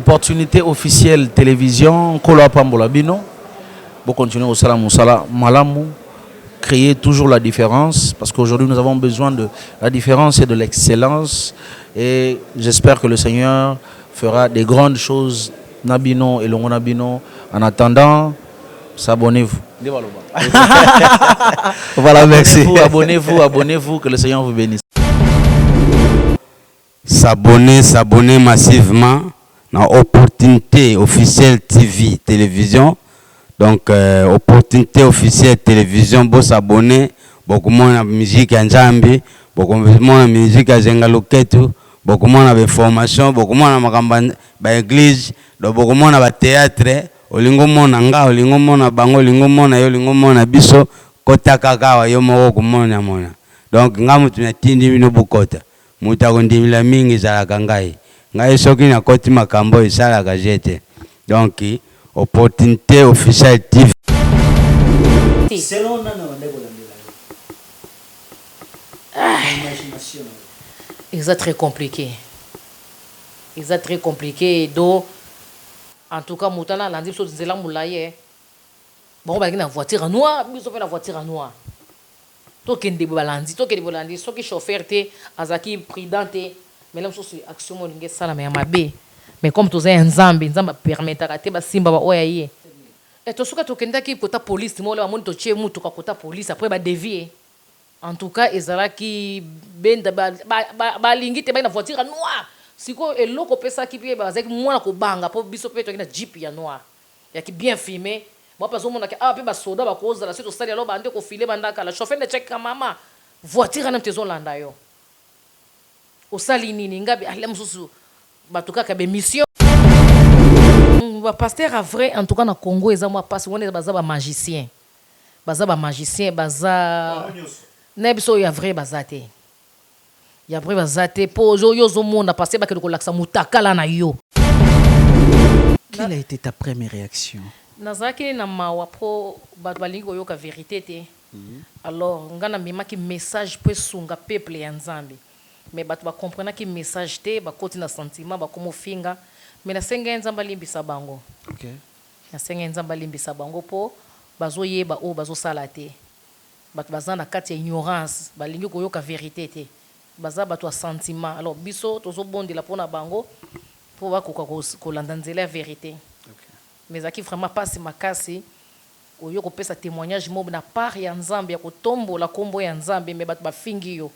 Opportunité officielle télévision, Kolo Pambola Bino. Pour continuer au Salam Moussala Malamou, créer toujours la différence, parce qu'aujourd'hui nous avons besoin de la différence et de l'excellence. Et j'espère que le Seigneur fera des grandes choses, Nabino et Longo Nabino. En attendant, s'abonnez-vous. Voilà, merci. Abonnez-vous, que le Seigneur vous bénisse. S'abonner massivement dans Opportunité officielle TV, télévision. Donc, Opportunité officielle télévision, vous s'abonner, beaucoup de musique en Jambi, beaucoup de musique à Zengaloketu, beaucoup de formation, beaucoup de église, beaucoup de théâtre, olingo mona nga, olingo mona bango, olingo mona yo, olingo mona biso, kota kakawa yo moko mona mona. Donc, nga mutu na tindi bino bukota. Muta kondimila mingi zalaka ngai. Ngai soki na koti makambo esalaka jete. Donc, Opportunité officielle TV. Selon c'est très compliqué. C'est très compliqué. Donc, en tout cas, Moutala, lundi, c'est là moulaye. Bon, bah, la voiture en noir, mais la voiture en noir. Toi qui es balandi, toi qui chauffeur, azaki prudente, mais là, c'est action mon ingé ça la mais amabe. Mais comme tu es un zambi, nzamba permettre à te simba ba oyaye. Et to suka to kenda ki kota police, mo la mon to che mutu ka kota police après ba dévier. En tout cas, ezalaki benda ba lingi te ba na voiture noire. Siko eloko pesa ki pe ba zaki mwana ko banga po biso pe to na jeep ya noir. Ya ki bien filmé. Moi parce que mon a pe ba soda ba cause la suite au stade lo ba ande ko filer bandaka la chauffeur de check mama voiture na mtezo landa yo. Au sali nini ngabi alem susu batuka ka be mission. Ba pasteur a vrai en tout cas na Congo eza moi passe on est baza ba magicien. Baza ba magicien baza nebiso ya vrai bazate. Ya vrai bazate po yo zo monde passer ba ke ko laksa mutakala na yo. Quelle a été ta première réaction? Nazaki na mawa po bato balingi oyoka vérité te. Alors ngana mimaki message pe sunga peuple ya Nzambe. Mais bato ba comprendre ki message te ba koti na sentiment ba komo finga. Mais na senga Nzamba limbisa bango. OK. Na senga Nzamba limbisa bango po bazo yeba o bazo sala te. Bato bazana kati ya ignorance balingi koyoka vérité te. Baza bato a sentiment. Alors biso tozo bondela pona bango po ba ko landa nzela ya vérité. Mais aki vraiment passe makasi oyo ko pesa témoignage mob na part ya Nzambe ya kotombo la kombo ya Nzambe mais bato ba fingi yo.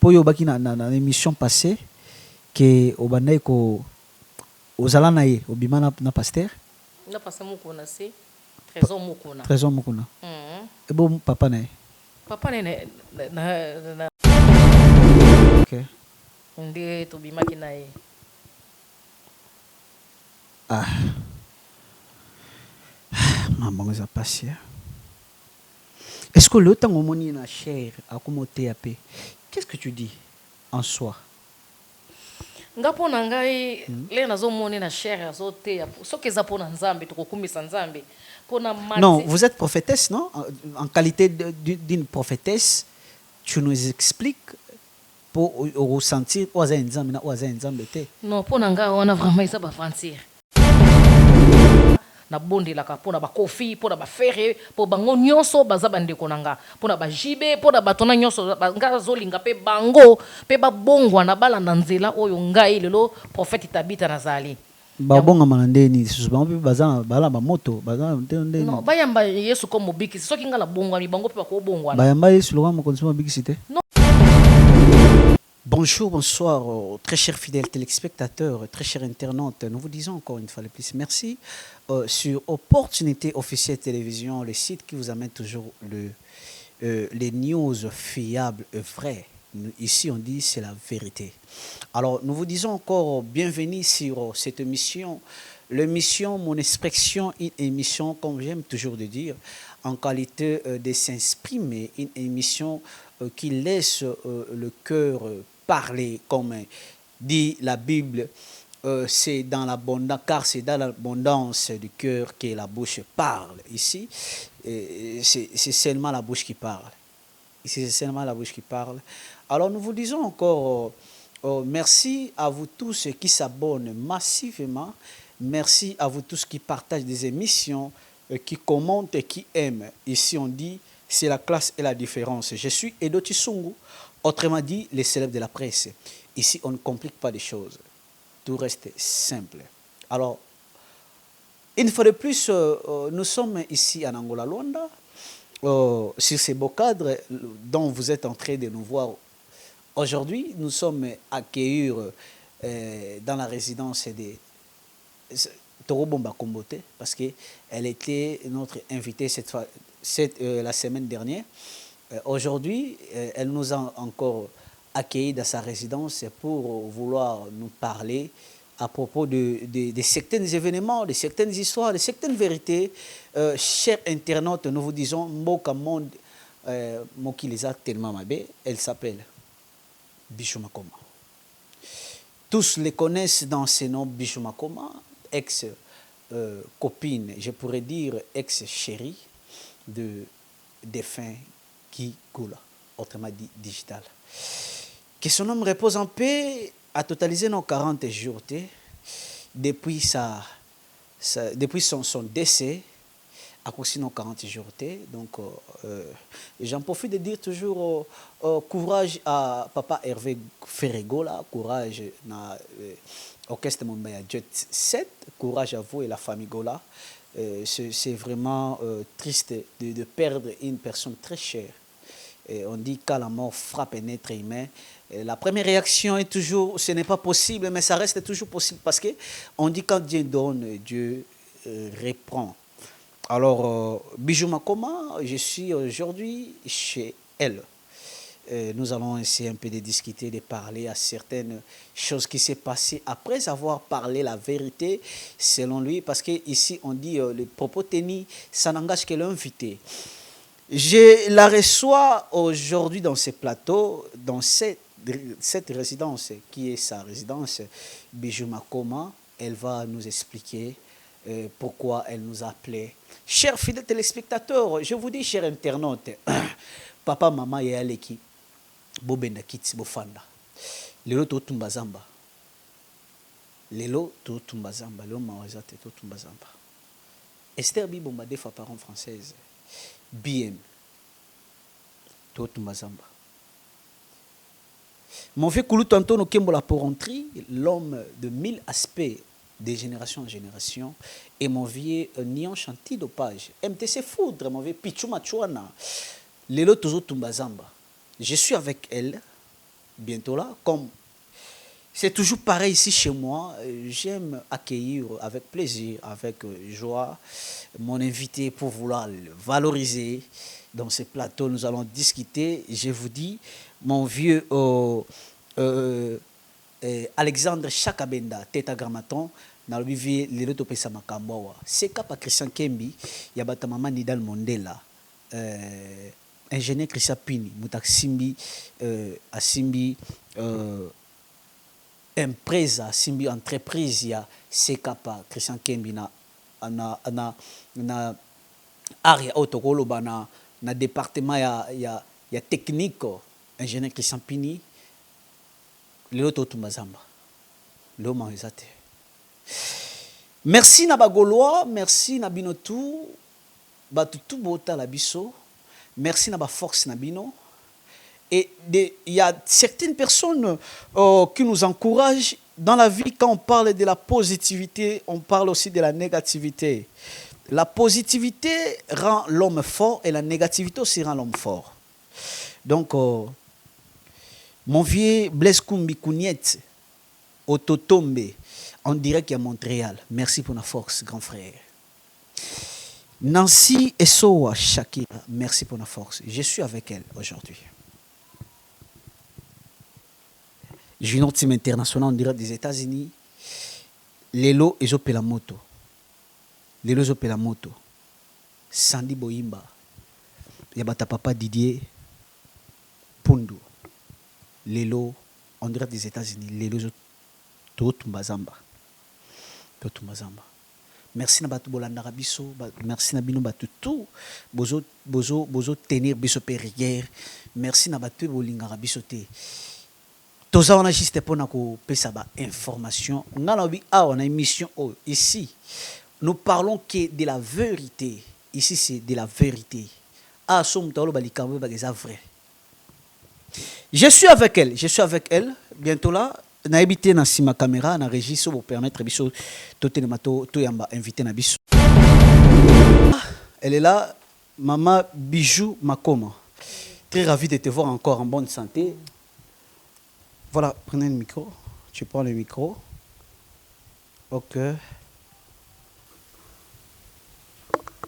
Poyo baki na émission passée que obandai ko ozala na ye obimana na pasteur Na pasteur mukuna si trésor mukuna. Trésor mukuna. Et bon papa na ye. Papa na OK. Nde to bimaki na ye. Ah. Maman ça passe. Est-ce que le temps au moni na chair a comme TAP? Qu'est-ce que tu dis en soi? Ngapo na ngai le nazo moni na chair azote soki eza pona Nzambe to kokumisa Nzambe pona mati. Non, vous êtes prophétesse, non? En qualité d'une prophétesse, tu nous expliques pour ressentir oza Nzambe na oza Nzambe te. Non, pona ngai on a vraiment isa ba mentir. Na bondi la kapona ba kofi pona ba ferre po bango nyonso baza bandeko nanga pona ba jibe pona batona nyonso nga zolinga pe bango pe ba bongwa na bala na nzela oyo ngai lelo prophète tabita nazali Ba bonga manandeni susu bango pe baza bala ba moto baza ndeni. Non bayamba Yesu ko mobiki soki nga la bongwa mi bango pe ba ko bongwa bayamba Yesu lo mo konso mobiki cité. Non. Bonjour, bonsoir, très chers fidèles téléspectateurs, très chers internautes. Nous vous disons encore une fois de plus merci sur Opportunité officielle télévision, le site qui vous amène toujours les news fiables et vraies. Ici, on dit c'est la vérité. Alors, nous vous disons encore bienvenue sur cette émission. L'émission, mon expression, une émission, comme j'aime toujours de dire, en qualité de s'exprimer, une émission qui laisse le cœur parler, comme dit la Bible, c'est dans l'abondance, car c'est dans l'abondance du cœur que la bouche parle. Ici, c'est seulement la bouche qui parle. Ici, c'est seulement la bouche qui parle. Alors, nous vous disons encore Merci à vous tous qui s'abonnent massivement. Merci à vous tous qui partagent des émissions, qui commentent et qui aiment. Ici, on dit, c'est la classe et la différence. Je suis Edo Tisungu, autrement dit, les célèbres de la presse. Ici, on ne complique pas les choses. Tout reste simple. Alors, une fois de plus, nous sommes ici en Angola Luanda, sur ces beaux cadres dont vous êtes en train de nous voir. Aujourd'hui, nous sommes accueillis dans la résidence de Torobomba Kombote parce qu'elle était notre invitée la semaine dernière. Aujourd'hui, elle nous a encore accueillis dans sa résidence pour vouloir nous parler à propos de certains événements, de certaines histoires, de certaines vérités. Chers internautes, nous vous disons, Mboka Monde, Moki les a tellement mabé, elle s'appelle Bijou Makoma. Tous les connaissent dans ce nom Bijou Makoma, ex-copine, je pourrais dire ex-chérie de défunt Guy Goula, autrement dit digital. Que son homme repose en paix, a totalisé nos 40 jours depuis, depuis son décès, a aussi nos 40 jours. Donc, j'en profite de dire toujours courage à Papa Hervé Ferregola, courage à l'Orchestre Mombaya Jet 7, courage à vous et la famille Gola. C'est vraiment triste de perdre une personne très chère. Et on dit quand la mort frappe un être humain, la première réaction est toujours, ce n'est pas possible, mais ça reste toujours possible parce qu'on dit quand Dieu donne, Dieu reprend. Alors, Bijou Makoma, je suis aujourd'hui chez elle. Nous allons essayer un peu de discuter, de parler à certaines choses qui s'est passées après avoir parlé la vérité selon lui, parce qu'ici on dit le propos tenus, ça n'engage que l'invité. Je la reçois aujourd'hui dans ce plateau, dans cette résidence qui est sa résidence, Bijou Makoma. Elle va nous expliquer pourquoi elle nous a appelés. Chers fidèles téléspectateurs, je vous dis, chers internautes, papa, maman et Aleki, Bobenda Kits, Bofanda, Lelo Totumba Zamba, Lelo Totumba Zamba, Lelo Mawazate Totumba Zamba, Esther Bibomba, des fois parents française. BM Totumba Zamba. Mon vieux Kouloutou Antono Kembola Porentri, l'homme de 1000 aspects, de génération en génération, et mon vieux Nion Chanti d'Opage, MTC Foudre, mon vieux Pichuma Chouana, Lelo Tozo Tumba Zamba. Je suis avec elle, bientôt là, comme c'est toujours pareil ici chez moi, j'aime accueillir avec plaisir, avec joie, mon invité pour vouloir le valoriser. Dans ce plateau, nous allons discuter. Je vous dis, mon vieux Alexandre Chakabenda, Teta Grammaton, dans le vivier, les autres pesa makamboa. C'est cap à Christian Kembi, Yabata Mama Nidal Mondela, ingénieur Christian Pini, Moutak Simbi, Asimbi, empresa simbi entreprise ya sekapa Christian Kembi na area autokoloba na département ya technique ingénieur Christian Pini lelo Totumba Zamba lelo maizate. Merci na bagolois, merci na binotu batutu bota la biso, merci na ba force na bino. Et il y a certaines personnes qui nous encouragent dans la vie. Quand on parle de la positivité, on parle aussi de la négativité. La positivité rend l'homme fort et la négativité aussi rend l'homme fort. Donc, mon vieux Blaise Koumbi Kouniet, Ototombe, en direct à Montréal. Merci pour la force, grand frère. Nancy Essoa Shakira, merci pour la force. Je suis avec elle aujourd'hui. Junior Team International, on dirait des États-Unis. Lelo Ezopela Moto. Lelo Ezopela Moto. Sandy Boyimba. Yabata Papa Didier. Pundu. Lelo, on dirait des États-Unis. Lelo Totumba Zamba. Totumba Zamba. Merci na batu bolanda biso, merci na bino batu tout. Bozo tenir biso perrière. Merci na batu bolinga biso te. Toza on a juste pour nous pesa ba information. On a une émission ici. Nous parlons que de la vérité. Ici c'est de la vérité. Ah somme tolo balikambo ba vrai. Je suis avec elle. Bientôt là, na habité na sima caméra, na registre pour permettre biso to telemato to yamba invité na biso. Elle est là, maman Bijou Makoma. Très ravi de te voir encore en bonne santé. Voilà, prenez le micro. Tu prends le micro. Ok.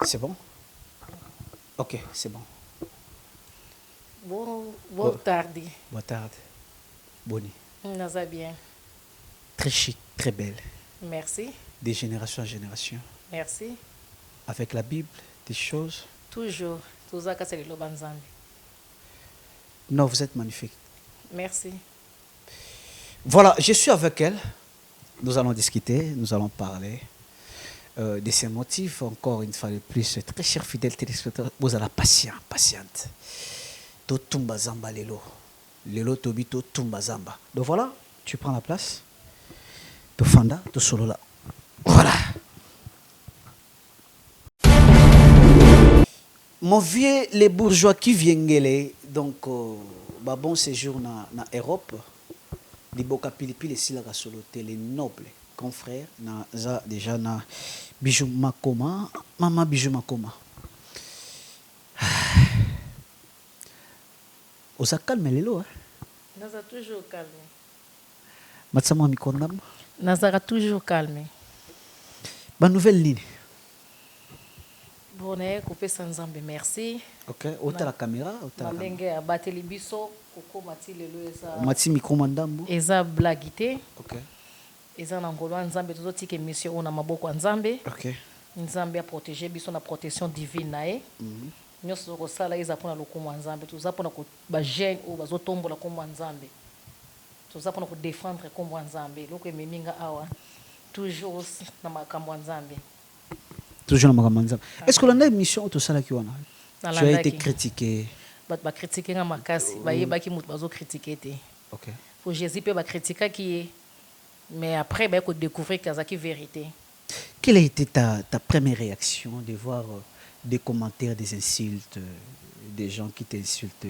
C'est bon? Ok, c'est bon. Boa tarde. Boa tarde. Boni. Naza bien. Très chic, très belle. Merci. De génération en génération. Merci. Avec la Bible, des choses. Toujours. Tout ça, c'est le Banzambi. Non, vous êtes magnifique. Merci. Voilà, je suis avec elle. Nous allons discuter, nous allons parler de ses motifs. Encore une fois de plus, très cher fidèle téléspectateur, vous allez patiente. To tumba zamba lelo. Lelo tobi to tumba zamba. Donc voilà, tu prends la place. To fanda, to solo là. Voilà. Mon vieux, les bourgeois qui viennent, donc, bon séjour na Europe. Les boka pilipili silaka soloté les nobles confrères na za déjà na Bijou Makoma, maman Bijou Makoma. Osa calme lelo hein. Naza toujours calme. Matsama mikondam. Naza toujours calme. Ba nouvelle ligne. Bonne coupé sans zambe merci. OK, ota la caméra, ota la. Malenge abateli biso koko mati lelo eza. Mati micro mandambo. Eza blagité. OK. Eza na ngolo nzambe tozo tika mission ona maboko ya nzambe. OK. Nzambe a protéger biso na protection divine na ye. Nyonso ko sala eza pona lokumu nzambe toza pona ko ba jeune o bazo tombola kombo nzambe. Toza pona ko défendre kombo nzambe loko ememinga awa toujours na makambo nzambe. Toujours dans ma est-ce que l'on a une mission tout ça là qui on a? Tu as été critiqué. Ba critiquer na makasi ba yeba ki mutu bazo critiquer te. OK. Faut Jésus peut ba critiquer qui mais après ba ko découvrir que ça qui vérité. Quelle a été ta première réaction de voir des commentaires, des insultes, des gens qui t'insultent?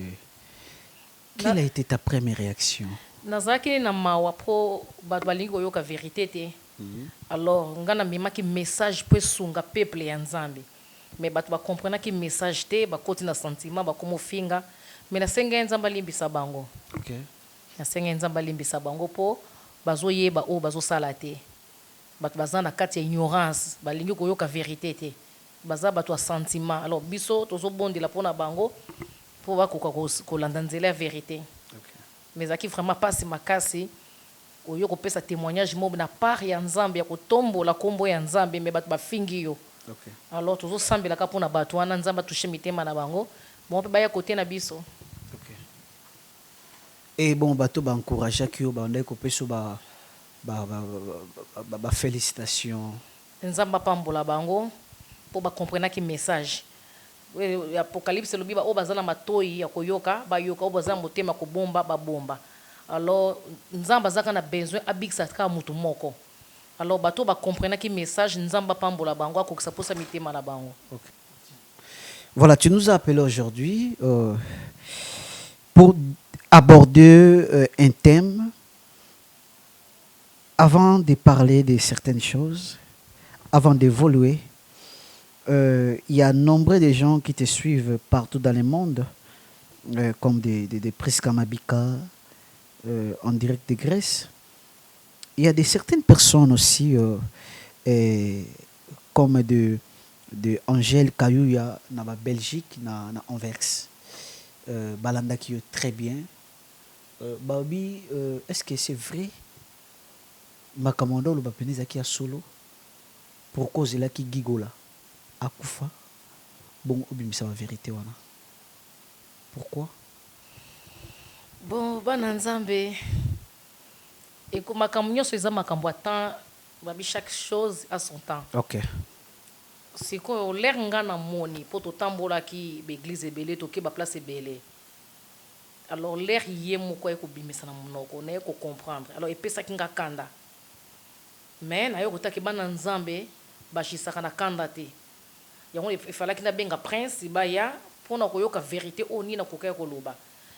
Quelle a été ta première réaction? Nazaki na mawa po ba balingo yoka vérité te. Alors ngana mema ki message pour sunga peuple ya nzambe mais batu ba comprendre ki message te ba koti na sentiment ba komo finga mais na senga nzamba limbisa bango. OK. Na senga nzamba limbisa bango po bazo yeba o bazo sala te batu bazana kati ya ignorance balingi ko yoka vérité te baza batu a sentiment alors biso tozo bondi la pona bango po ba ko landa nzela ya vérité. OK. Mais aki vraiment pas makasi oyo kopesa témoignage mob na part ya nzambe ya kotombola kombo ya nzambe me bato bafingi yo. OK. Alors tozo sambela ka pona bato wana nzamba touche mitema na bango bon pe baya côté na biso. OK. Et bon bato ba encourager ki yo ba ndai kopesa ba félicitations. Nzamba pambola bango po ba comprendre ki message. Apocalypse lobi ba o bazala matoi ya koyoka ba yoka o bazala motema ko bomba ba bomba. Alors nzamba zaka na besoin abikisa ka mutu moko. Alors bato ba comprendre ki message nzamba pambola bango akokisa posa mitema na bango. Okay. Voilà, tu nous as appelé aujourd'hui pour aborder un thème. Avant de parler de certaines choses, avant d'évoluer, il y a nombre de gens qui te suivent partout dans le monde, comme des Prince Kamabika, en direct de Grèce. Il y a certaines personnes aussi, comme de Angèle Kayouya, dans la Belgique, dans Anvers. Balanda qui est très bien. Babi, est-ce que c'est vrai? Makamando le bapeneza qui a solo pour cause là qui gigola akufa bon obimisa la vérité wana. Pourquoi? Bon bana nzambe et comme makambo nyonso eza makambo a temps babi chaque chose à son temps. OK. C'est quoi l'air nga na moni po to tambola ki be église ebele to ke ba place ebele. alors l'air yé moko eko bimisa na monoko na eko comprendre alors epesa kinga kanda mais na yo kotaki bana nzambe bashisaka na kanda te yango efalaki na benga prince baya mpona koyoka vérité oyo nini nakokaki koloba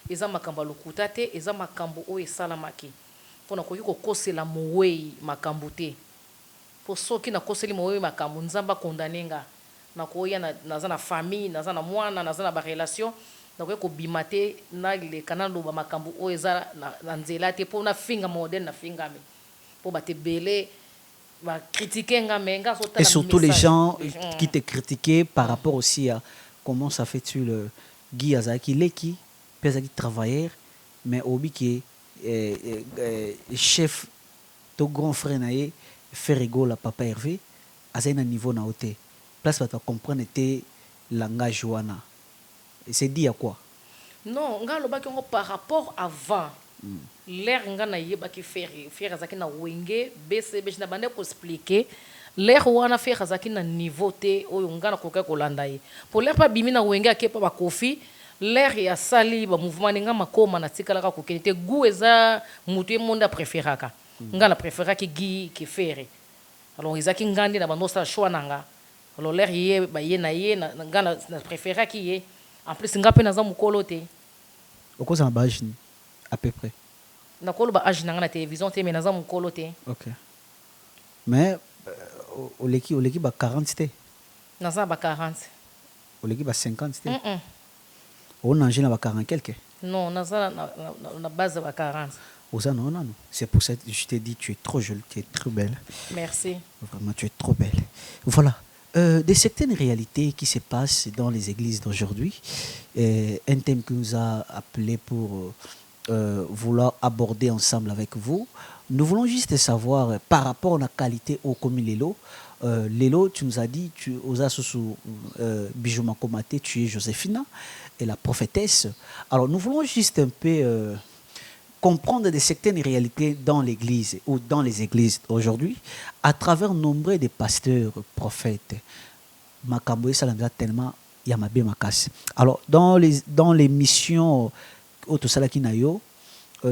eza makambo ya lokuta te eza makambo oyo esalamaki mpona koki kokosela mowei makambo te mpo soki nakoseli mowei makambo nzambe akondane nga nakoya naza na famille naza na mwana naza na barelation nakoki kobima te naleka naloba makambo oyo eza na nzela te mpo nafinga modele nafingami mpo bato ebele critiquer et surtout les gens qui te critiquaient par rapport aussi à comment ça fait-tu le Guy Azaki Leki Pezaki travailleur mais obi qui est chef ton grand frère naé fait rigoler papa Hervé à un niveau na hauteur place va comprendre était langage wana et c'est dit à quoi non nga loba ki par rapport avant l'air nga na yebaki faire azaki na wenge BCB na bande ko expliquer l'air wana faire azaki na niveau te oyo nga na koka kolanda ye pour l'air pa bimi na wenge akepa ba kofi l'air ya sali ba mouvement nga makoma na tikala ka kokete gu eza mutu monde préféraka nga na préféraki gi ki faire alors izaki ngandi na bando sa choix nanga alors l'air ye ba ye na nga na préféraki ye en plus nga pe na za mukolo te au cause en base à peu près. Nakolo âge na télévision te mais naza mukolo te. OK. Mais au leki ba 40 te. Naza ba 40. Au leki ba 50 te. On ange na ba 40 quelque. Non, naza na base ba 40. Oza non. C'est pour ça que je t'ai dit tu es trop jolie, tu es trop belle. Merci. Vraiment tu es trop belle. Voilà. Des certaines réalités qui se passent dans les églises d'aujourd'hui. Un thème que nous a appelé pour vouloir aborder ensemble avec vous. Nous voulons juste savoir par rapport à la qualité au commis Lelo. Lelo, tu nous as dit, tu osas sous Bijouma Komate, tu es Joséphina et la prophétesse. Alors nous voulons juste un peu comprendre de certaines réalités dans l'église ou dans les églises aujourd'hui à travers nombre de pasteurs, prophètes. Makamboé Salamza tellement Yamabe Makas. Alors dans les missions Nayo,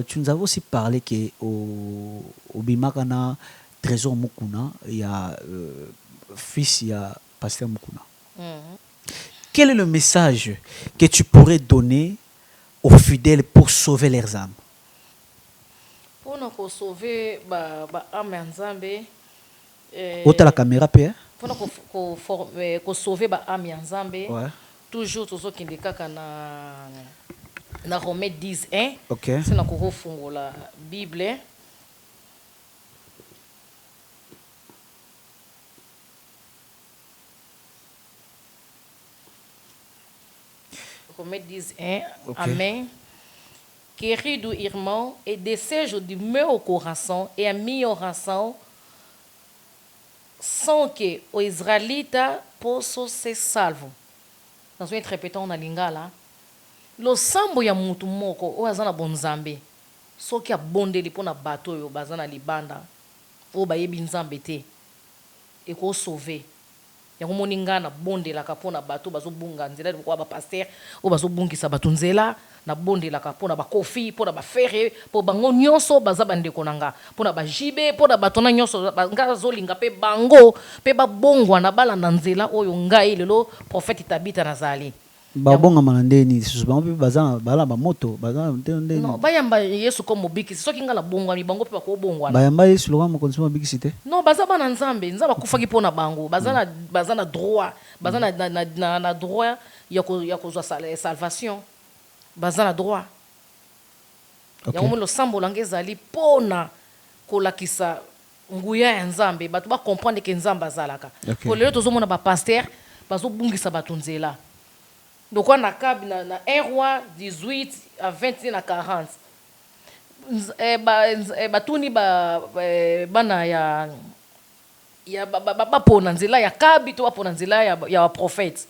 tu nous as aussi parlé que au Bimakana Trésor Mukuna, il y a fils, il y a pasteur Mukuna. Quel est le message que tu pourrais donner aux fidèles pour sauver leurs âmes? Pour sauver âme nzambe Ota la caméra pe pour sauver âme nzambe toujours toujours qui kaka na Romains 10:1. OK. C'est na ko fungola Bible. Romains 10:1. Okay. Amen. Querido irmão, e desejo de meu coração e a minha oração são que o israelita possa ser salvo. Nós vamos interpretar na lingala. Lo sambo ya mutu moko o azana bonzambe. Soki abondeli pona bato yo bazana libanda. O bayebi nzambe te. E ko sauver. Yango moningana bondela kapona bato bazobunga nzela ko ba pasteur o bazobungisa bato nzela na bondela kapona ba kofi pona ba fere po bango nyonso bazabande konanga pona ba jibe pona bato na nyonso nga zolinga pe bango pe ba bongwa na bala na nzela oyo ngai lelo prophète Tabita nazali babonga manandeni susba bazana bala ba moto bazana ndende non bayamba Yesu comme bikisi soki ngala bongwa mi bango pe ba ko bongwa bayamba Yesu lo mo konsoma bikisi te non bazaba na nzambe nzaba kufaki pona bango bazana droit bazana na droit ya ko za salvation bazana droit ya mo lo sambo langezali pona kolakisa nguya ya nzambe bato ba comprendre que nzamba zalaka ko lelo tozomona ba pasteur bazobungisa bato nzela. Donc on a cab na 1 roi 18 à 20 na 40. Batuni bana ya pona nzela ya kabi to pona nzela ya prophète.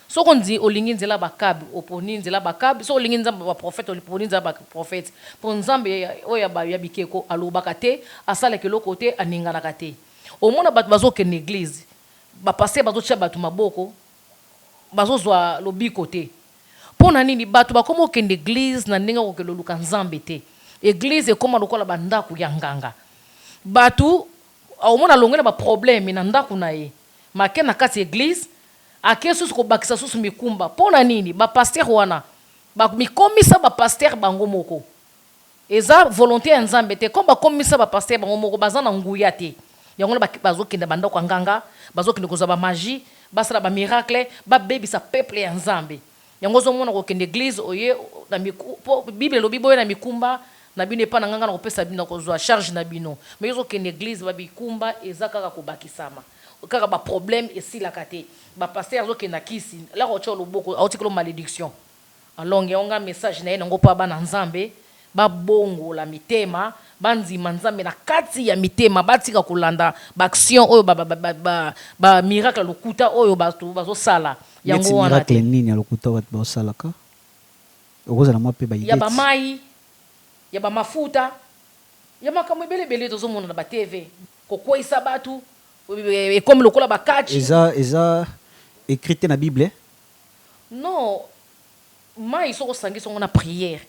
So qu'on dit olingi nzela ba kabi oponi nzela ba kabi so olingi nzamba ba prophète oponi nzela ba prophète. Pour nzambe oya ba ya bikeko alobaka te asala ke lokote aninga na kate. Au mona bat bazo ke l'église. Ba passer bazo tia batu maboko bazozwa lobiko te pona nini bato bakoma okende église na ndenge kokende luka nzambe te. Église ekoma lokola bandako ya nganga. Bato aomona longela ba problème na ndako na ye. Make na kati église ake susu kobakisa susu mikumba. Pona nini ba pasteur wana ba mikomisa ba pasteur bango moko. Eza volonté ya nzambe te. Comme bakomisa ba pasteur bango moko baza na nguya te. Yango na bazokende bandako ya nganga, bazokende koza ba magie, basala ba miracle, ba bebisa peuple ya nzambe. Yango zomona kokende église oye na Bible lobi boye na mikumba na bino epa na nganga na kopesa bino kozwa charge na bino. Mais yozo kende église ba bikumba eza kaka kobakisama. Kaka ba problème esilaka te. Ba pasteur zo kenda kisi la rocho loboko autikolo malédiction. Alors ngonga message na ye ngo pa bana nzambe ba bongo la mitema banzima nzambe na kati ya mitema batika kolanda ba action oyo ba miracle lokuta oyo bazo sala. Yango wana miracle nini ya lokuta ba salaka? Okoza na mape ba ya ba mai ya ba mafuta ya makambo belebele tozomona na ba TV kokwisa batu comme lokola ba catch eza écrit na Bible. Non, mai soko sangisa ngona prière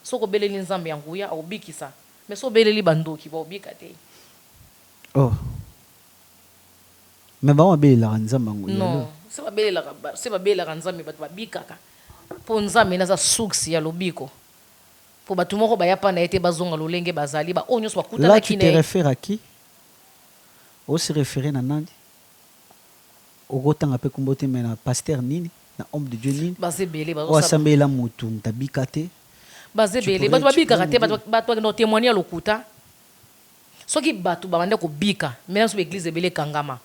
soko beleli nzambe ya nguya obikisa mais so beleli bandoki ba obika te. Oh, mais ba belela nzambe nguya non c'est ba belela nzambe batu babikaka po nzambe naza suksi ya lobiko po batu moko bayapa na ete bazonga lolenge bazali ba onyo so bakuta là tu te réfères à qui? O se référer na nani? O gotanga pe kumbote mena pasteur nini na homme de Dieu nini? Bazebele bazo o asambela mutu mtabika te. Bazebele batu babika te batu no témoigner lokuta. Soki batu babande ko bika mais so église ebele kangama.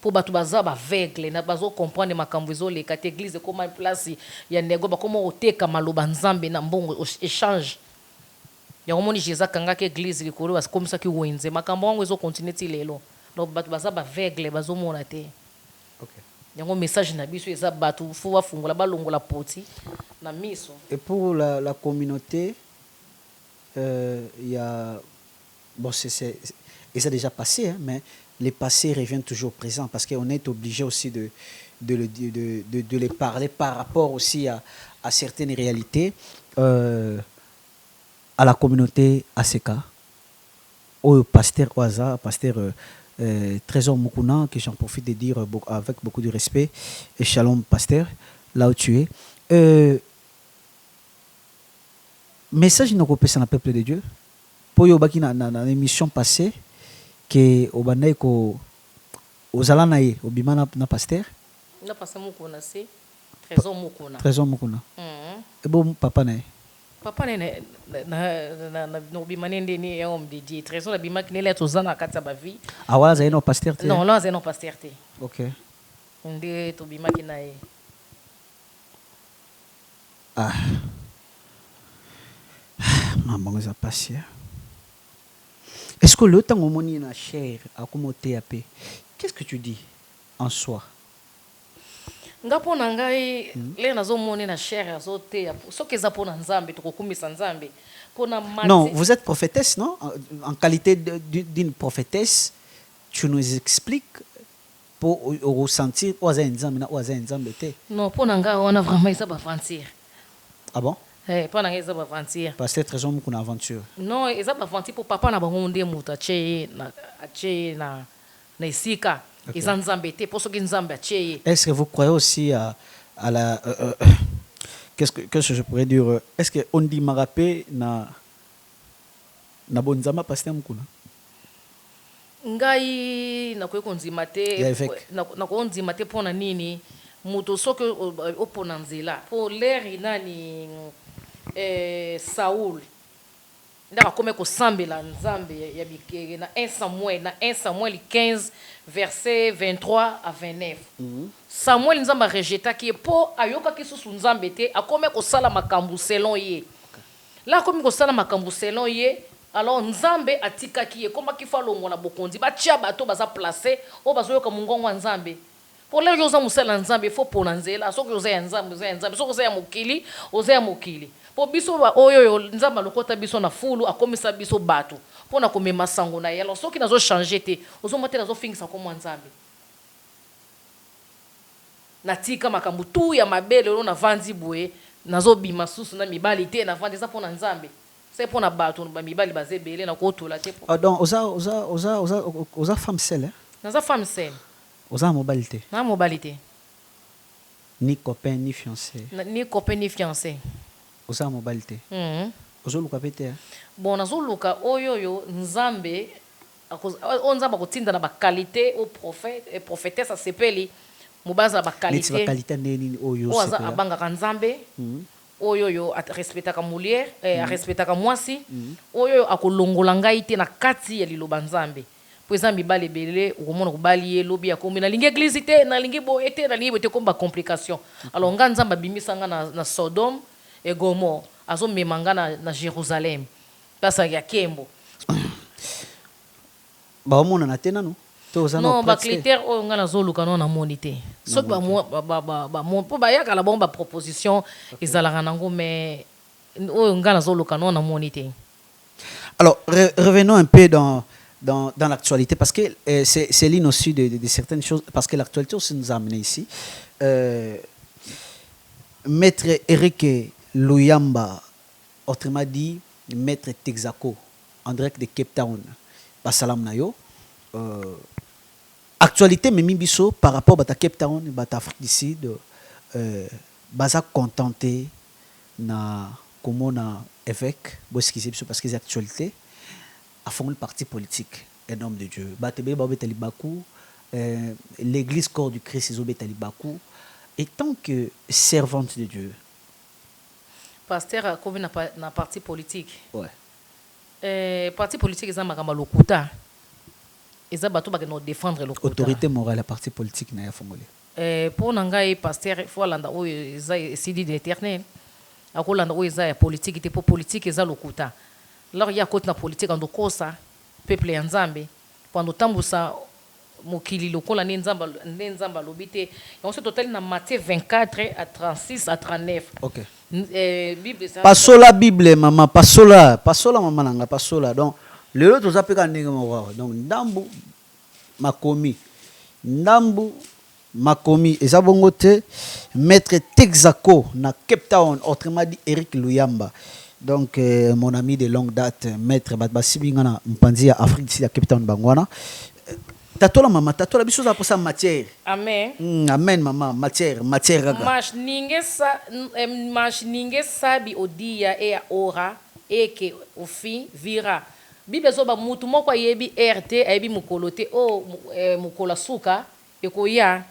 Po batu baza ba aveugle na bazo comprendre makambo ezole ka église comme place ya nego ba comme oteka maloba nzambe na mbongo échange. Ya omoni Jésus kanga ke église likolo bas comme ça ki wenze makambo wango ezo continuer ti lelo. Donc batu baza ba aveugle bazo mona te. OK. Yango message na biso eza batu fo bafungola balongola poti na miso. Et pour la communauté il y a bon c'est déjà passé hein, mais les passés reviennent toujours présents parce qu'on est obligé aussi de les parler par rapport aussi à certaines réalités à la communauté ACK au pasteur Oaza, pasteur Trésor Mukuna, que j'en profite de dire avec beaucoup de respect, et shalom pasteur, là où tu es. Message nous repose dans le peuple de Dieu. Pour yobaki na émission passée que obanaye ko ozala na ye obima na pasteur. Na pasteur Mukuna c'est Trésor Mukuna. Trésor Mukuna. Et bon papa na ye. Papa na no bimanende ni ya homme de Dieu. Trésor bima kinele tozana kata ba vie. Ah wala za no pasteur te. Non, là c'est non pasteur te. OK. Nde to bima kinaye. Ah. Maman ça passé. Est-ce que le temps où on est chair à comment TAP, qu'est-ce que tu dis en soi? Ngapo na ngai le nazomona na chair azote soki eza pona nzambe tokokumisa nzambe pona mati. Non, vous êtes prophétesse, non? En qualité d'une prophétesse, tu nous expliques pour ressentir oza nzambe na oza nzambe te. Non, pona ngai on a vraiment isa ba aventure. Ah bon? Pona ngai isa ba aventure. Parce que très souvent qu'on aventure. Non, isa ba aventure pour papa na bango nde muta che na isika. Okay. Est-ce que vous croyez aussi à la qu'est-ce que je pourrais dire? Est-ce que on dit marapé na bonzama pasteur Mukuna? Ngai na ko nzima te na ko nzima te pona nini muto soki opona nzela po l'air nani Saul ndaka kome ko sambela nzambe ya bikege na 1 Samuel 15 verset 23 à 29. Samuel nzamba rejeta ki po ayoka ki susu nzambe te akome ko sala makambu selon ye. La komi ko sala makambu selon ye alors nzambe atika ki ye koma ki fa longo na bokonzi ba tia bato baza placer o bazoyoka mungongo wa nzambe. Po le yoza musala nzambe fo pona nzela soki yoza ya nzambe soki yoza ya mokili oza ya mokili. Po biso ba oyo nzamba lokota biso na fulu akomisa biso bato pona komema sango na ye alors soki nazo changer te ozo motela nazo fingisa ko nzambe na tika makambu tu ya mabele lo na vandi boye nazo bima susu na mibali te na vandi ça pour nzambe c'est pour na bato ba mibali bazebele na ko tola te donc oza femme seule hein? Naza femme seule Oza mobilité. na mobilité Ni copain ni fiancé. Ni copain ni fiancé Oza mobilité. Ozo luka pete hein? Bon nazo luka oyo nzambe on nzamba kotinda na ba qualité au prophète et prophétesse a sepeli mubaza ba qualité. Ba qualité neni oyo sepeli. Oza abanga kanzambe. Oyo respectaka mulière respectaka mwasi. Oyo akolongola ngai te na kati ya liloba nzambe. Po eza mibale belé okomona kobali ye lobi akombi na lingi église te na lingi boye te na lingi boye te komba complication. Alors nga nzamba bimisanga na Sodome et Gomorrhe azo memanga na Jérusalem. Pasa ya Kembo. Ba omona na tena no? Non, ba critère o nga na zoluka non na monité. Soki ba po ba yaka la bomba proposition ezalaka nango mais o nga na zoluka non na monité. Alors revenons un peu dans l'actualité parce que c'est l'une aussi de certaines choses parce que l'actualité aussi nous a amené ici. Maître Eric Luyamba, autrement dit Maître Texaco en direct de Cape Town. Basalam Nayo. Actualité Mimi Bisso par rapport à Cape Town et Afrique du Sud, baza contenté na comment na évêque parce que les actualités à fond le parti politique un homme de Dieu. Batebe ba betali baku l'église corps du Christ ils betali baku et tant que servante de Dieu. Pasteur comme na parti politique. Ouais. Parti politique ils makamba lokuta. Ils ont besoin de défendre le autorité morale à parti politique na ya fongolé. Pour nangai pasteur il faut landa o sidi d'éternel. Akolanda o eza ya politique te pour politique eza lokuta. Alors il y a côté na politique ando kosa peuple ya Nzambe pendant tambusa mokili lokola nzamba lobité. On se total na Matthieu 24 à 36 à 39. OK. Bible ça. Pasola Bible maman pasola maman nanga pasola donc le lot aux appels donc ndambu makomi et zabongote maître Texaco na Cape Town autrement dit Eric Luyamba donc mon ami de longue date maître Batbasibingana Mpanzi à Afrique d'ici à Cape Town bangwana tatola mama tatola biso za posa matière amen amen maman matière gaga mas ninguém sabe o dia e a hora e que o fim virá. Bible zoba mutu moko ayebi RT ayebi mukolo te o mukola suka ekoya.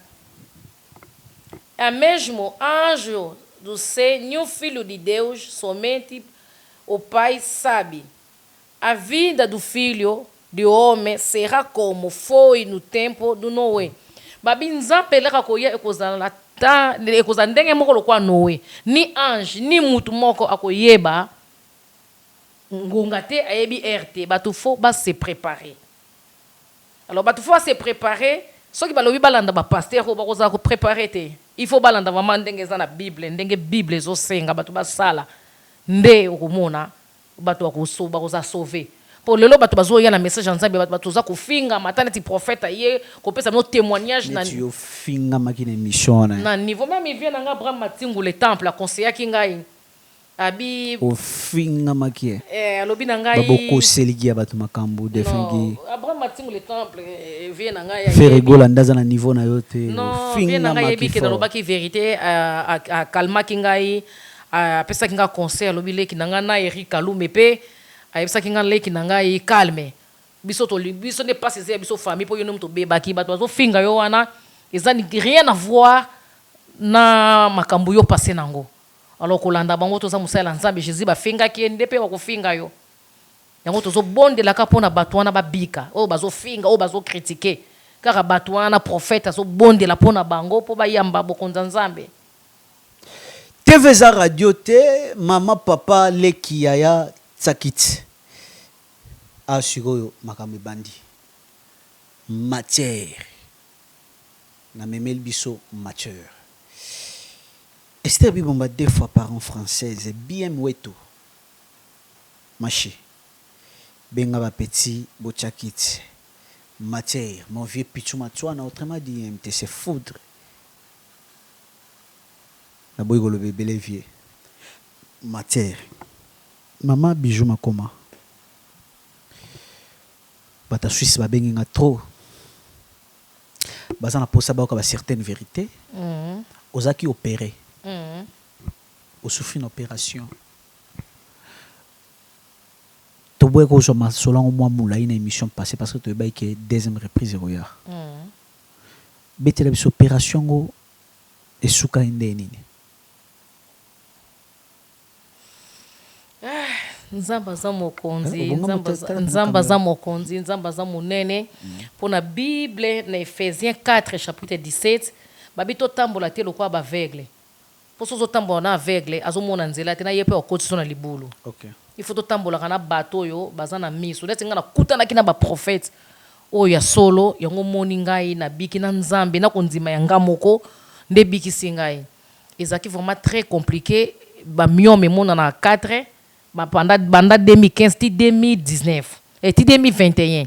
É mesmo anjo do Senhor, filho de Deus, somente o Pai sabe. A vida do filho de homem será como foi no tempo do Noé. Babi nzambe leka koya ekozala ta ekozala ndenge moko lokwa Noé. Ni ange ni mutu moko akoyeba ngongate ayebi RT bato faut ba se préparer. Alors bato faut se préparer ceux qui balobi balanda ba pasteur ko bakoza ko préparer te. Il faut balanda vraiment ndenge za na Bible ndenge Bible zo senga bato basala nde okomona bato akosoba koza sauver. Pour lelo bato bazo ya na message nzambe bato za ko finga matana ti prophète ye ko pesa no témoignage na tu finga makine mission na niveau même il vient na Abraham Matingu le temple a conseiller kingai abi ofinga makie alobi na ngai baboko seligi ya bato makambo defengi Abraham Matingu le temple vient na ngai feregola ndaza na niveau na yote ofinga na ngai yebi ke na lobaki vérité a kalma kingai a pesa kinga conseil alobi leki na ngai na Eric Kalume pe a pesa kinga leki na ngai calme biso ne pas ces biso famille po yo no mto bebaki bato bazo finga yo wana ezani rien à voir na makambo yo passé nango. Alors kolanda bango toza musala nzambe Jésus ba finga kiende pe wako finga yo yango tozo bonde la kapona batwana babika o bazo finga o bazo critiquer car batwana prophète azo bonde la pona bango po ba yamba bokonza nzambe TV za radio te mama papa leki yaya tsakit ashigoyo makambe bandi matière na memel biso matière. Esther Bibomba 2 fois par an française bien mweto maché benga ba petit bochakit matière mon vieux pichuma toi na autrement dit MT c'est foudre na boy golo bébé vieux matière. Maman Bijou Makoma. Bata Suisse ba benginga trop. Bazana posa ba ka certaines vérités. Ozaki opéré. Au souffrir une opération. Tu vois que je m'en selon moi moula une émission passée parce que tu vois que deuxième reprise roya. Bete la opération go et souka indeni. Nzamba za mokonzi, nzamba za mokonzi, nzamba za monene. Pour la Bible, dans Ephésiens 4, chapitre 17, babito tambola te lokwa ba aveugle. Pour ce tambola na aveugle, azomona nzela te na yepe okotso na libulu. OK. Il faut tambola kana bato yo bazana miso. Leti ngana kutana kina ba prophète. O ya solo yango moni ngai na biki na nzambe na konzima ya ngamoko nde biki singai. Ezaki vraiment très compliqué. Ba miome mona na 4 pendant 2015 ti 2019 et ti 2021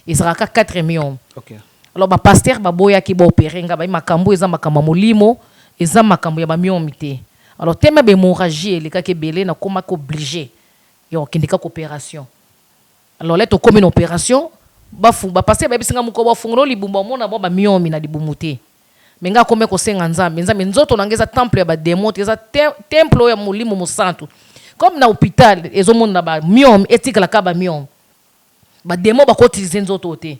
il sera 4 millions. OK. Alors ba pasteur ba boya ki ba opérer nga ba makambo eza makambo molimo eza makambo ya ba miomi te. Alors tellement bémorragie les ka ke belé na koma ko obligé yo kindika ko opération. Alors là to comme une opération ba pasteur ba bisinga muko ba fungolo libumba mona ba miomi na libumuté. Menga kome ko senga nzambe nzoto nangeza temple ya ba démon eza temple ya molimo mo santo. Comme na hôpital ezo mona ba miom éthique la ka ba miom. Ba démon ba ko utiliser nzoto te.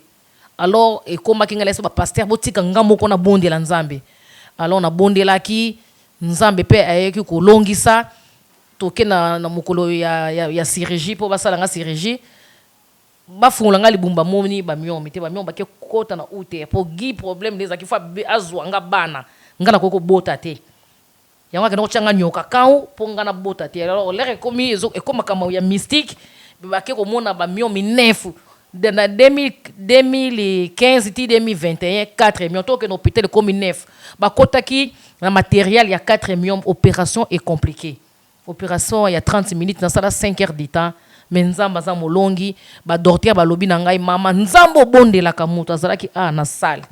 Alors et comme kinga laisse ba pasteur botika ngamoko na bonde la nzambe. Alors na bonde la ki nzambe pe ayeki ko longisa toke na mukolo ya chirurgie po basala nga chirurgie. Bafungula nga libumba moni ba miomi te ba miom ba ke kota na ute po gi problème des akifa azwa nga bana ngana koko bota te yango ke no changa nyoka kaou po ngana bota te alors lere komi ezo e koma kama ya mystique ba ke ko mona ba miomi nefu de na 2015 ti 2021 4 millions to ke no hôpital comme neuf ba kota ki na matériel ya 4 millions opération est compliquée opération ya 30 minutes na sala 5 heures de temps mais nzamba za molongi ba docteur ba lobi na ngai mama nzambo bondela ka mutu azalaki na salle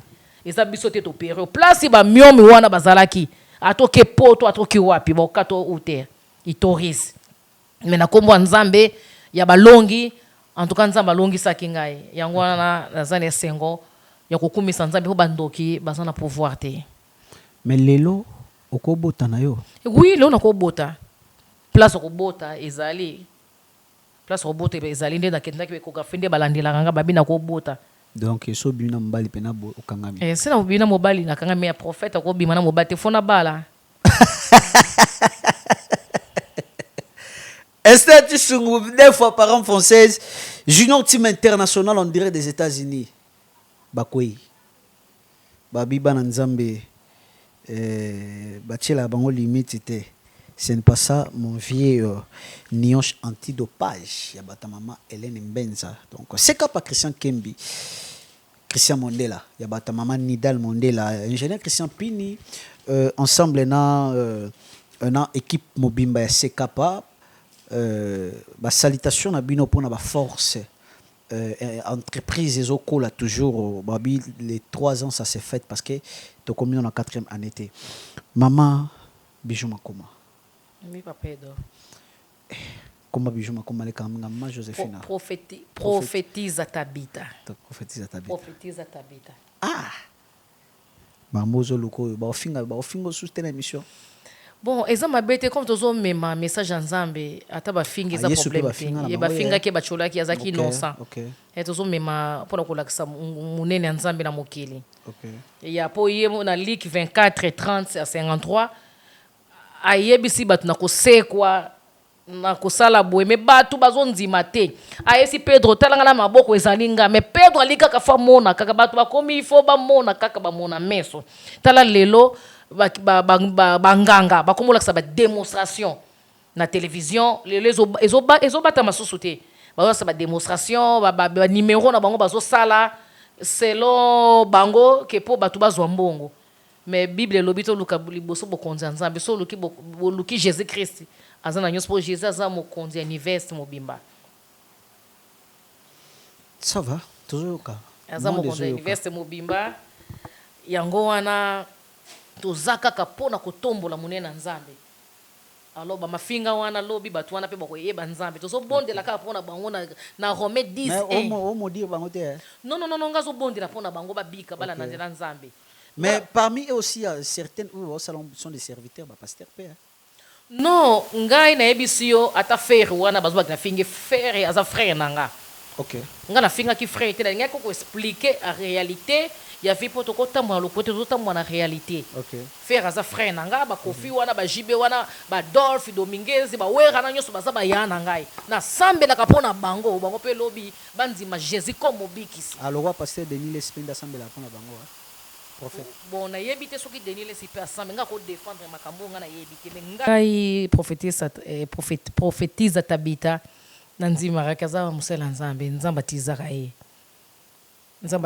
eza biso te opérer place ba miomi wana bazalaki atoke poto atoki wapi ba kato ute itoris mais na kombo nzambe ya balongi en tout cas nzamba longi saki ngai yango wana nazana sengo ya kokumisa nzambe ko bandoki bazana pouvoir te mais lelo okobota na yo oui lelo nakobota place okobota ezali place robota ezali nde nakendaki ekographie nde balandelaka nga babi nakobota donc so bina mobali pena okangami sina bina mobali nakangami ya prophète akobima na mobali te fona bala Esther Tisungu, 2 fois par an française, junior team international on dirait des États-Unis. Bakoi. Babi Bananzambe, Bachela Bango limite. Ce n'est pas ça, mon vieux nioche antidopage. Yabata maman Hélène Mbenza. Donc, c'est pas Christian Kembi, Christian Mondela. Yabata maman Nidal Mondela. Ingénieur Christian Pini. Ensemble, on équipe Mobimba ya Sekapa. Salutation à Bino pour la force. Entreprise et là toujours. Babi, les 3 ans, ça s'est fait parce que tu as commis en 4e année. Maman Bijou Makoma. Oui, papa Edo. Comment Bijou Makoma les Maman Joséphine. Prophétise à Tabita. Prophétise à Tabita. Prophétise à Tabita. Ah! Maman Zoloko, ba ofingo soutenir l'émission. Bon, exemple ma bête comme toujours même message en Zambie, ata ba finga za problème. Ye ba finga ke ba chola ki azaki innocent. OK. Et toujours même pour la kolakisa munene en Zambie na mokili. OK. Ya po ye na ligue 24 30 à 53 ayebisi batu na kosekwa na kosala boye me batu bazonzima te ayesi Pedro talanga na maboko ezalinga me Pedro alika ka fa mona kaka batu bakomi ifo ba mona kaka ba mona meso tala lelo banganga bakomolakisa ba démonstration na télévision les bata masusu te bazosala ba démonstration ba numéro na bango bazosala selon bango ke po batu bazwa mbongo mais Bible lobi to luka liboso bokonzi nzambe so luki Jésus Christ azana nyonso po Jésus aza mokonzi univers mobimba ça va toujours ka aza mokonzi univers mobimba yango wana tozaka ka pona kotombola munene nzambe alors bamafinga wana lobi bato wana mpe bakoyeba nzambe tozobondela kaka mpona bango na Rome 10 mais omo dire bango te non nga azobondela mpona bango babika balanda nzela nzambe. mais parmi eux aussi il y a certaines où sont des serviteurs bapasteur mpe non ngai nayebisi yo ata frere wana bazobaki na fingi frere aza frere na nga. ok nga nafingaki frere te nalingai koko expliquer a réalité ya vi mpo tokotambola lokote tozotambola na réalité. frere aza frere na nga bakofi wana bajibe wana badolphe dominguez bawerana nyonso baza baya na ngai nasambelaka mpo na bango mpe lobi bandima jésus comme mobikisi. alorwa pasteur denis lespinde asambelaka mpo na bango prophète bon nayebi te soki denis lesi mpe asambe nga kodefendre makambo nga nayebi te ngai prophétise tabita na nzimaka aza mosala nzambe nzambe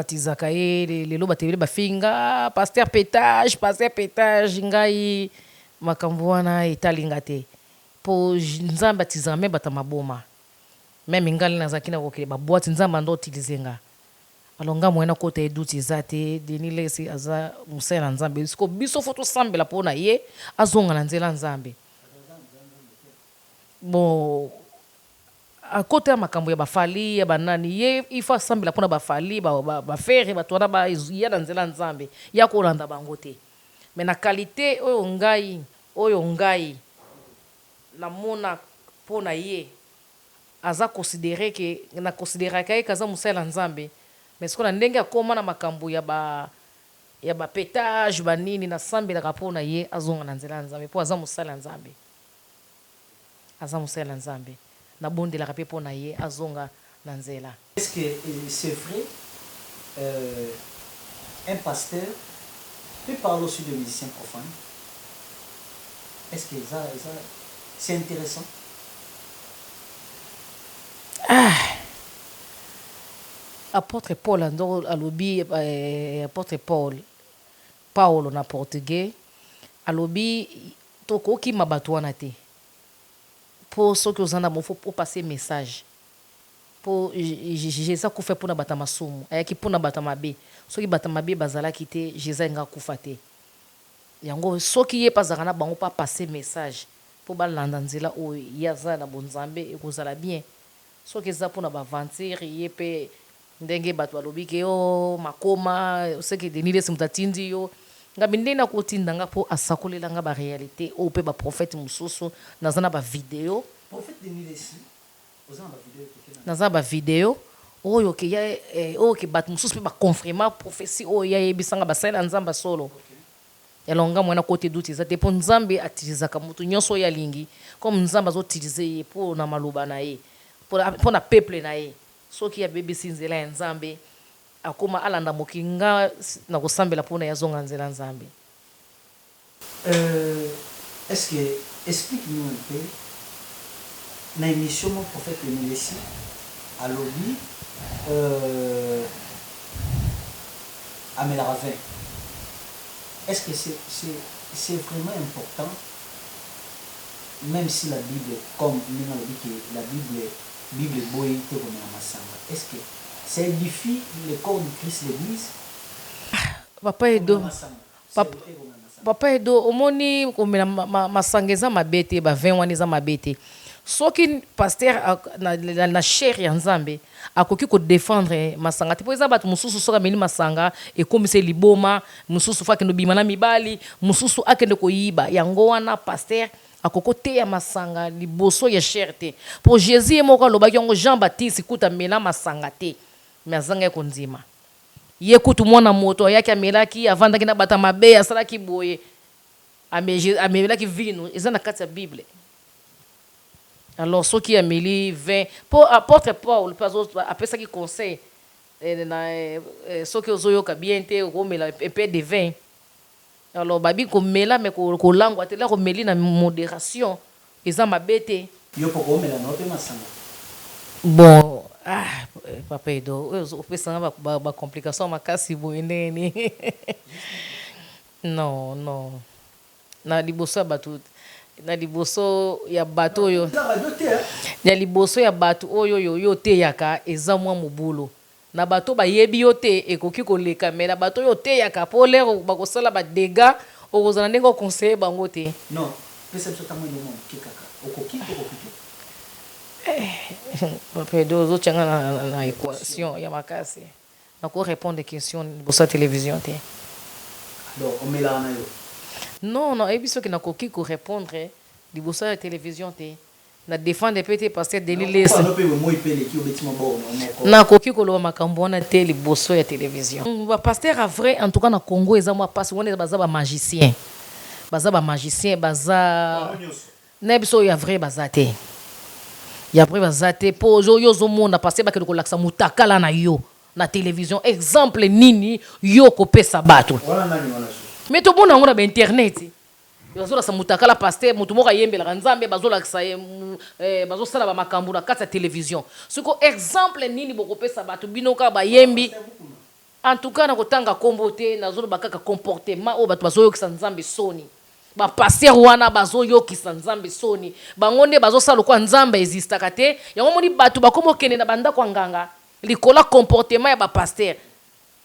atizaka ye lelo batebele bafinga paster pétage ngai makambo wana etalinga te mpo nzambe atizaka me bata maboma meme ngali nazalaki na kokele babwati nzambe ando utilize nga alors nga moyena kota eduti eza te denis lesi aza mosala na nzambe siko biso fo tosambela mpona ye azonga na nzela nzambe. Bon akota ya makambo ya bafali ya banani ye ifo asambela mpona bafali bafere bato wana ya na nzela nzambe ya kolanda bango te me na kalite oyo ngai namona mpona ye aza nakonsideraka ye kaza mosala nzambe mais sikoyo na ndenge akoma na makambo ya bapétage banini nasambelaka mpona ye azonga na nzela ya nzambe mpo aza mosala nzambe nabondelaka mpe mpona ye azonga na nzela. Est-ce que c'est vrai un pasteur peut parler aussi de musiciens profanes? Est-ce que ça c'est intéressant? Apôtre Paul ando alobi apôtre Paulo na portugais alobi tokokima bato wana te mpo soki oza na mofo opase message mpo jésus akufa mpona bato masumu ayaki mpona bato mabe soki bato mabe bazalaki te jésus ayenga akufa te yango soki ye mpe azalaka na bango mpo apase message mpo balanda nzela oyo ye aza na bonzambe ekozala bien soki eza mpona baventure ye mpe ndenge bato balobiki yo makoma soki denis lesi moto atindi yo ngabi ndenge nakotinda nga mpo asakolela nga baréalité oyo mpe baprofete mosusu naza na bavideo naza bavideo oyo ke bato mosusu mpe baconfirma prophétie oyo yayebisanga basalela nzambe solo yalonga mwana kote duti eza te mpo nzambe atilizaka moto nyonso oyo alingi comme nzambe azotilize ye mpo na maloba na ye mpo na peuple na ye soki abebisi nzela ya nzambe akoma alanda mokili nga na kosambela mpona ye azonga nzela nzambe. Est-ce que explique-nous un peu na émission mon prophète Emilesi alobi Amela Ravin. Est-ce que c'est vraiment important, même si la Bible, comme nous l'avons dit, que la Bible boy te remet à Massamba, est-ce que ça édifie le corps du Christ, l'Église? Papa Edo, omoni komela masanga eza mabe te bavin wana eza mabe te soki pasteur na chair ya nzambe akoki kodefendre masanga te mpo eza bato mosusu soki ameli masanga ekomisa liboma mosusu fo akende obima na mibali mosusu akende koyiba yango wana pasteur akoko teya masanga liboso ya chair te mpo jésus ye moko alobaki yango jean baptiste kuta amela masanga te me azanga ye kondima ye kutu mwana moto ayaki amelaki avandaki na bato mabe asalaki boye amelaki vino eza na kati ya bible. Alors soki ameli vin mpo apôtre Paul apesaki conseil soki ozoyoka bien te okomela epe de vin alors babi komela me kolangwa te la komeli na modération eza mabe te yo poko omela na ope masanga bon papa Edo opesanga bacomplication makasi boye ndeni non na liboso ya bato na liboso ya bato oyo ya liboso ya bato oyo yo teyaka eza mwa mobulu na bato bayebi yo te ekoki koleka me na bato oyo teyaka mpo lero bakosala badega okozala ndenge oconseille bango te. Non, pesa biso tango ino moke kaka okoki Papa Edo ozotyanga na équation ya makasi nako répondre question liboso ya télévision te donc omelaka na yo non nayebi soki nakoki korépondre liboso ya télévision te na défendre mpe te pasteur Denis Lesi nakoki koloba makambo wana te liboso ya télévision bapaster a vrai en tout cas na Congo eza mwa mpasi wana baza bamagicien baza na biso ya vrai baza te ya vrai baza te mpo yo ozomona paster bakende kolakisa mutakala na yo na télévision exemple nini yo kopesa bato me tomona yango na bainternet bazolakisa mutakala paster motu moko ayembelaka nzambe bazolakisa bazosala bamakambo na kati ya télévision siko exemple nini bokopesa bato bino kaka bayembi en tout cas nakotanga kombo te nazoloba kaka comportement oyo bato bazoyokisa nzambe soni bapaster wana bazoyokisa nzambe soni bango nde bazosala lokwa nzambe ezistaka te yango moni bato bakomokende na bandako ya nganga likola comportement ya bapaster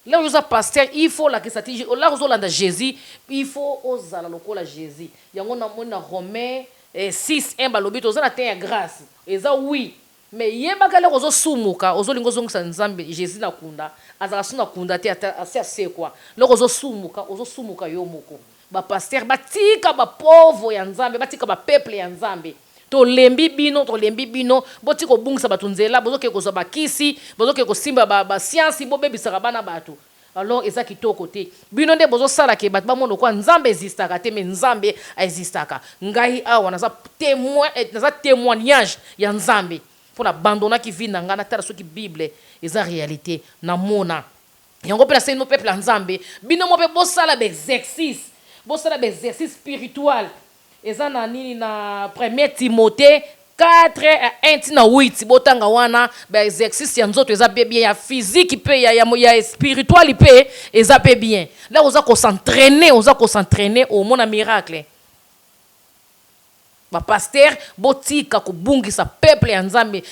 là où pasteur il faut la kisati là où on Jésus il faut ozala lokola Jésus yango na mona Romain 6:1 balobito ozala te ya grâce eza oui mais yebaka le ozo sumuka ozolingo zongisa nzambe Jésus na kunda azala suna kunda te assez quoi le ozo sumuka yo moko ba pasteur batika ba pauvre ya nzambe batika ba peuple ya nzambe to lembi bino boti ko bungisa batu nzela bozoke ko zoba kisi bozoke ko simba ba science bo bebisaka bana batu alors eza kitoko te bino nde bozo sala ke batu ba mono kwa nzambe existaka te mais nzambe existaka ngai awa naza témoignage ya nzambe pour abandonner ki vie nanga na tala soki bible eza réalité na mona yango pe na seno peuple ya nzambe bino mo pe bosala ba exercice spirituel eza na nini na 1 Timothée 4:1 tina 8 botanga wana ba exercice ya nzoto eza bien ya physique pe ya spirituel pe eza pe bien là oza ko s'entraîner au mona miracle ba pasteur botika ko bungisa peuple ya nzambe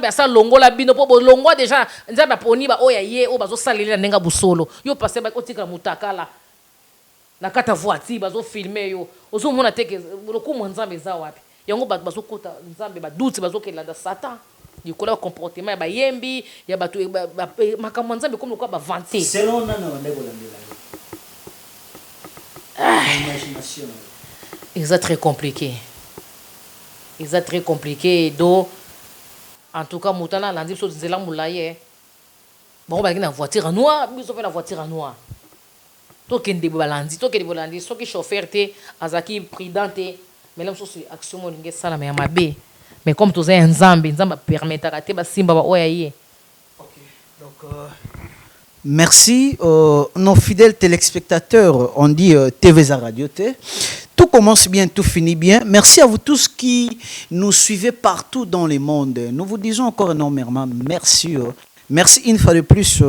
asa longola bino po bo longwa déjà nzambe aponi ba oya ye o bazo salela nenga busolo yo pasteur ba otika mutakala na kata voiture bazo filmer yo ozo mona teke lokumu nzambe za wapi yango bato bazo kota nzambe ba doute bazo kelanda satan dikola comportement ya bayembi ya bato makambo nzambe comme lokwa ba vanter selon nana ndeko landela imagination c'est très compliqué donc en tout cas mutana landi so nzela mulaye bon ba na voiture noire biso fait la voiture noire tokende bolandi soki chauffeur te azaki prudent te mais là mosusu action molingi esala ya mabe mais comme toza ya nzambe permetaka te basimba baoya ye. Donc merci nos fidèles téléspectateurs, on dit TVza Radio T. Tout commence bien, tout finit bien. Merci à vous tous qui nous suivez partout dans le monde. Nous vous disons encore énormément merci. Merci une fois de plus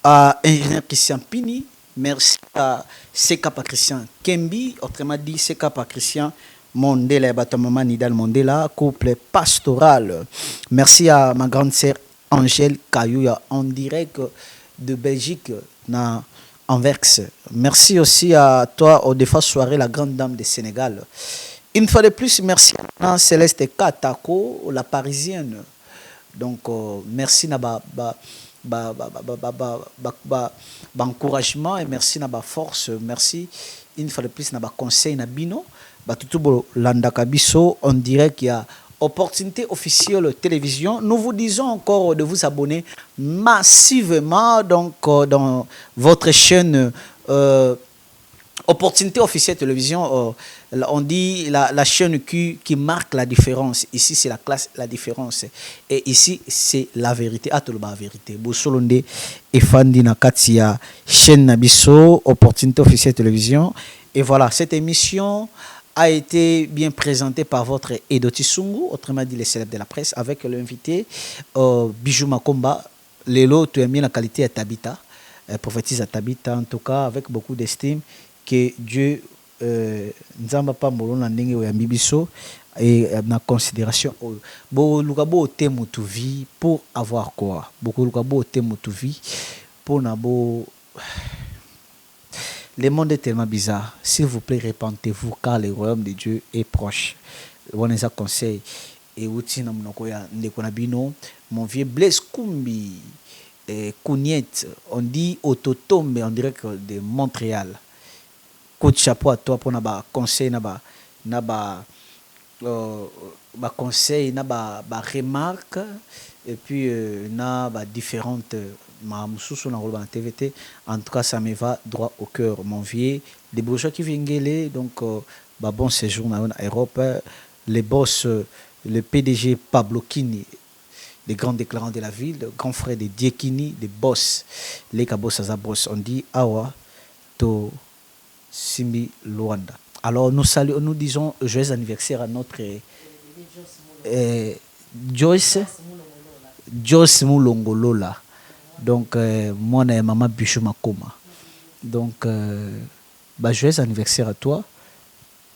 à ingénieur Christian Pini. Merci à Sekapa Christian Kembi, autrement dit Sekapa Christian Mondela et Batamama Nidal Mondela, couple pastoral. Merci à ma grande sœur Angèle Kayouya en direct de Belgique, na Anvers. Merci aussi à toi, Odefa Soirée, la grande dame du Sénégal. Une fois de plus, merci à Céleste Katako, la parisienne. Donc, merci à encouragement et merci na ba force, merci une fois de plus na ba conseil na bino ba tutubo landaka biso on dirait qu'il y a opportunité officielle télévision. Nous vous disons encore de vous abonner massivement donc dans votre chaîne opportunité officielle télévision. On dit la chaîne qui marque la différence. Ici, c'est la classe, la différence. Et ici, c'est la vérité. Atoloba vérité. Bosolonde et Fandi Nakatia, chaîne Nabiso, opportunité officielle télévision. Et voilà, cette émission a été bien présentée par votre Edoti Sungu, autrement dit les célèbres de la presse, avec l'invité Bijou Makomba. Lelo, tu as mis la qualité à Tabita, prophétise à Tabita, en tout cas, avec beaucoup d'estime, que Dieu nzamba pa molona ndenge oyambi biso et na considération bo lukabo te mutu vie pour avoir quoi beaucoup lukabo te mutu vie pour na bo Le monde est tellement bizarre. S'il vous plaît, répentez-vous car le royaume de Dieu est proche. On a conseil. Et outi na mnoko ya ndeko na bino, mon vieux Blaise Kumbi, Kouniet, on dit Autotombe en direct de Montréal. Coup de chapeau à toi pour na conseil conseil remarque et puis na différentes ma mususu na rôle TVT. En tout cas, ça me va droit au cœur, mon vieux. Les bourgeois qui viennent gueuler, donc bon séjour dans l'Europe. Les boss, le PDG Pablo Kini, les grands déclarants de la ville, le grand frère de Diekini, des boss, les kabos boss, on dit Awa to Simbi Luanda. Alors nous saluons, nous disons joyeux anniversaire à notre Joyce Moulongolola. Donc moi et maman Bichou Makoma. Donc joyeux anniversaire à toi,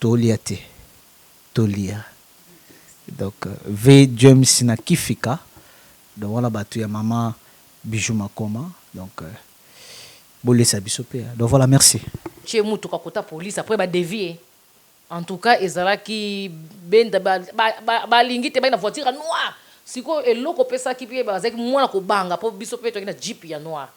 Toliate. Tolia. Donc V James Nakifika. Donc voilà batu ya maman Bijou Makoma. Donc bolé sabisopé. Donc voilà, merci. Chez mutu kakota police après ba dévier. En tout cas ezalaki benda ba lingi te ba na voiture noire. Siko eloko pesa ki pie ba zaki mwana ko banga po bisope to na jeep ya noir.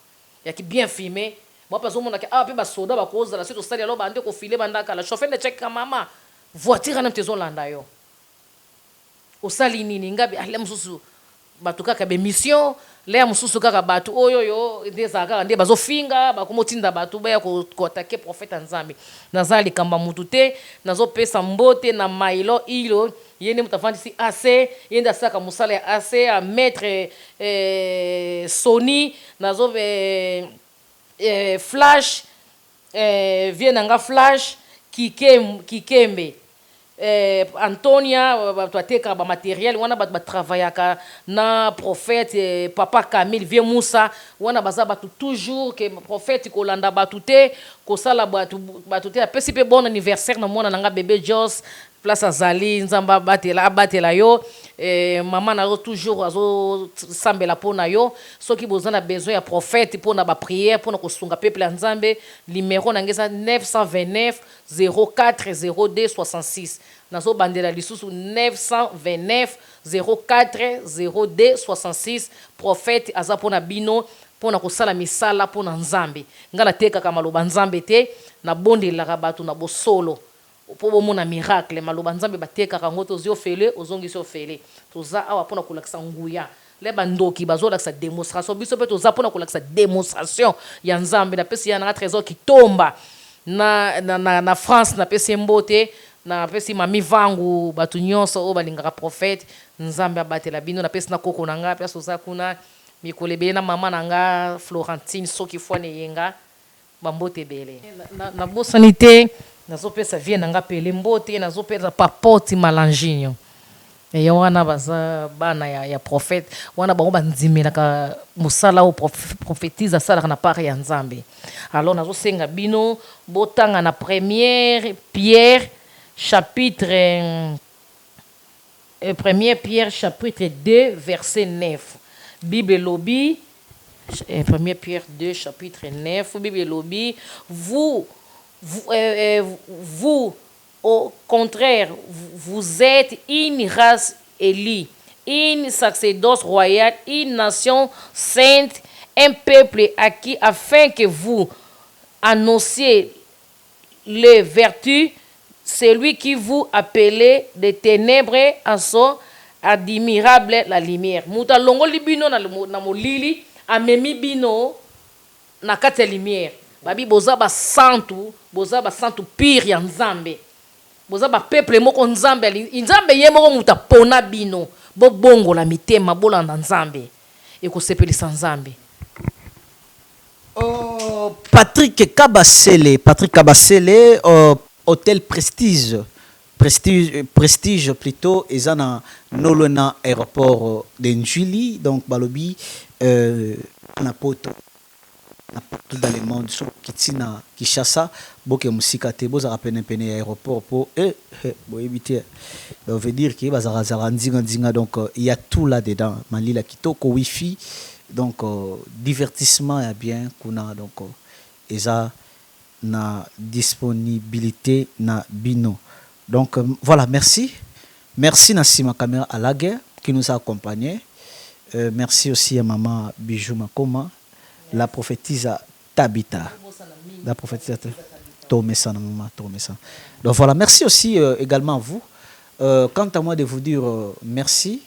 Ya ki bien filmé. Moi pas mona ki pe ba soda ba koza la suite sali alo ba ande ko filer bandaka la chauffeur ne check ka mama. Voiture na mtezo landa yo. Osali nini ngabi ale mususu batu kaka be mission le mususu kaka batu oyo ndezaka nde bazofinga bakomotinda batu baya ko attaquer prophète Nzambe nazali kamba mutu te nazo pesa mbote na mailo ilo yene mutafandi si AC yenda saka musala ya AC a maître Sony nazo flash vienanga flash kikembe Antonia bateka ba matériel wana ba travaillaka na prophète papa Camille vieux Moussa wana baza batu toujours que prophète kolanda batu te ko sala batu te apesi pe bon anniversaire na mwana nanga bébé Jos place azali nzamba batela yo maman na toujours azo sambela pona yo soki bozana besoin ya prophète pona ba prière pona ko sunga peuple Nzambe numéro nangeza 929 04 02 66 nazo bandela lisusu 929 04 02 66 prophète aza pona bino pona kosala misala pona Nzambe ngala teka kama loba Nzambe te na bondelaka batu na bosolo po bomona miracle maloba Nzambe batekaka ngo tozio fele ozongisi ofele toza awa pona kolakisa nguya le bandoki bazolakisa démonstration biso pe toza pona kolakisa démonstration ya Nzambe na pesi ya na trésor kitomba na France na pesi mbote na pesi mami vangu batu nyonso o balingaka prophète Nzambe abatela bino na pesi na koko nanga pe soza kuna mikolebe na mama nanga Florentine soki fwane yenga bambote bele na bosanité nazopesa vie nanga pele mbote nazopesa papoti malanginyo e wana baza bana ya prophète wana bango bandimelaka musala o prophétise sala na part ya Nzambe. Alors nazosenga bino botanga na première Pierre chapitre 2 verset 9. Bible lobby 1 Pierre 2 chapitre 9 Bible lobby vous au contraire, vous êtes une race élue, une sacerdoce royale, une nation sainte, un peuple acquis, afin que vous annonciez les vertus, celui qui vous appelait des ténèbres à son admirable la lumière. Muta longo libino na molili, amemi bino na kati lumière. Babi boza ba santu pire ya Nzambe. Boza ba peuple moko Nzambe ye moko muta pona bino. Bo bongo la mitema bolanda Nzambe. Eko sepelisa Nzambe. Patrick Kabasele, hôtel Prestige plutôt ezana nolona aéroport de Njili donc balobi na poto tout dans le monde so kitina Kishasa boke musika te boza pene aéroport pour bo éviter on veut dire que bazara nzinga donc il y a tout là dedans malila kitoko wifi donc divertissement est bien kuna donc eza na disponibilité na bino. Donc voilà, merci. Merci Nassima Caméra à la guerre qui nous a accompagnés. Merci aussi à maman Bijou Makoma, la prophétise Tabita. La prophétise Tomessa, maman Tomessa. Donc voilà, merci aussi également à vous. Quant à moi de vous dire merci.